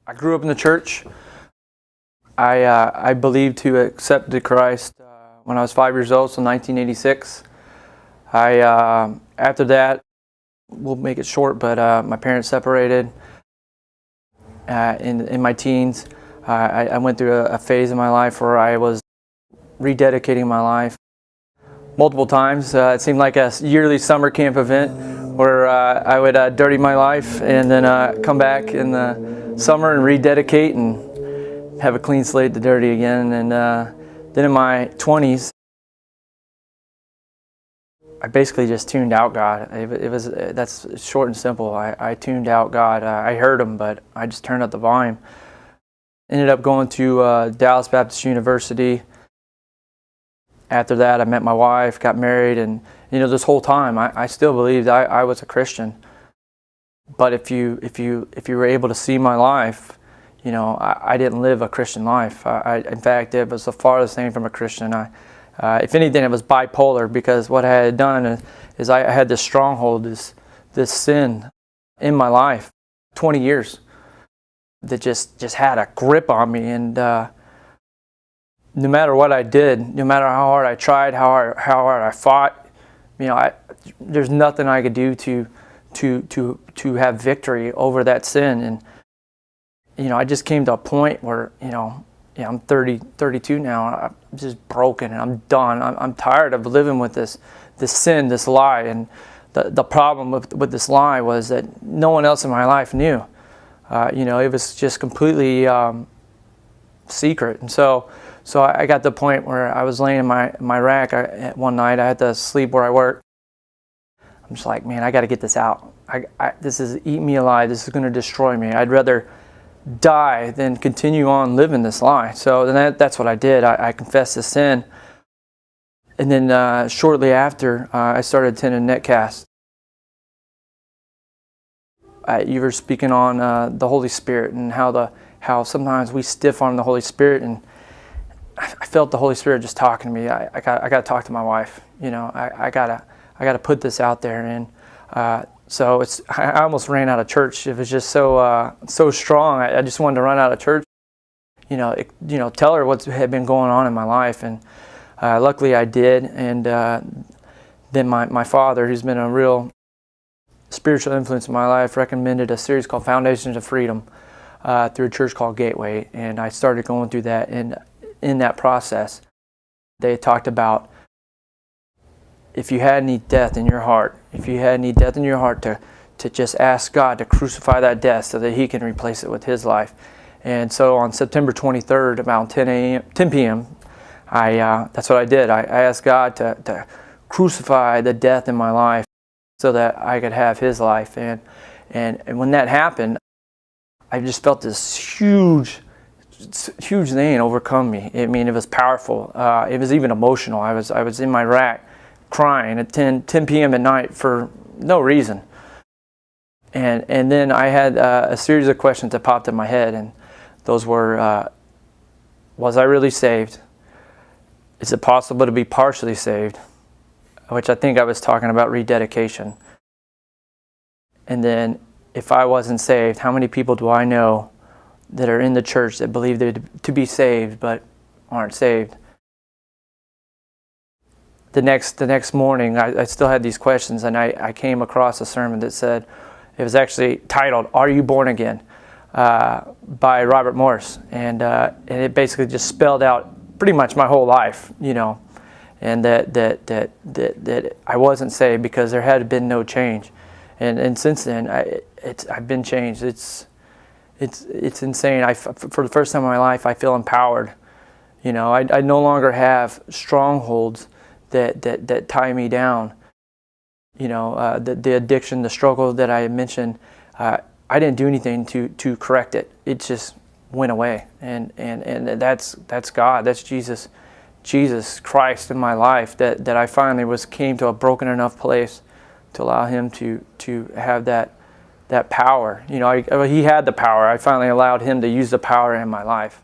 I grew up in the church. I believed to accepted Christ when I was 5 years old, so 1986. After that, we'll make it short, but my parents separated in my teens. I went through a phase in my life where I was rededicating my life multiple times. It seemed like a yearly summer camp event where I would dirty my life and then come back in the summer and rededicate and have a clean slate to dirty again. And then in my 20s, I basically just tuned out God. That's short and simple. I tuned out God. I heard Him, but I just turned up the volume. Ended up going to Dallas Baptist University. After that, I met my wife, got married, and this whole time I still believed I was a Christian. But if you were able to see my life, I didn't live a Christian life. In fact, it was the farthest thing from a Christian. If anything, it was bipolar, because what I had done is I had this stronghold, this sin in my life, 20 years, that just had a grip on me. And no matter what I did, no matter how hard I tried, how hard I fought, there's nothing I could do to have victory over that sin. And I just came to a point where I'm 32 now. I'm just broken and I'm done. I'm tired of living with this sin, this lie. And the problem with this lie was that no one else in my life knew. It was just completely secret. And so I got to the point where I was laying in my rack one night. I had to sleep where I work. I'm just like, man, I got to get this out. This is eating me alive. This is going to destroy me. I'd rather die than continue on living this lie. So then that's what I did. I confessed the sin. And then shortly after, I started attending Netcast. You were speaking on the Holy Spirit and how sometimes we stiff arm the Holy Spirit, and I felt the Holy Spirit just talking to me. I got to talk to my wife. I gotta put this out there. And so I almost ran out of church. It was just so strong. I just wanted to run out of church. Tell her what had been going on in my life, and luckily I did. And then my father, who's been a real spiritual influence in my life, recommended a series called Foundations of Freedom through a church called Gateway, and I started going through that. And in that process, they talked about if you had any death in your heart, to just ask God to crucify that death so that He can replace it with His life. And so on September 23rd, about 10 p.m., that's what I did. I asked God to crucify the death in my life so that I could have His life. And when that happened, I just felt this huge thing overcome me. I mean, it was powerful. It was even emotional. I was in my rack crying at 10 p.m. at night for no reason. And then I had a series of questions that popped in my head, and those were, was I really saved? Is it possible to be partially saved? Which I think I was talking about rededication. And then, if I wasn't saved, how many people do I know that are in the church that believe they're to be saved but aren't saved? The next morning, I still had these questions, and I came across a sermon that said, it was actually titled, "Are You Born Again?" by Robert Morris. And it basically just spelled out pretty much my whole life, and that I wasn't saved because there had been no change. And since then, I've been changed. It's insane. For the first time in my life, I feel empowered. I no longer have strongholds that tie me down. The addiction, the struggle that I mentioned, I didn't do anything to correct it. It just went away. And that's God. That's Jesus Christ in my life, that I finally came to a broken enough place to allow Him to have that power. He had the power. I finally allowed Him to use the power in my life.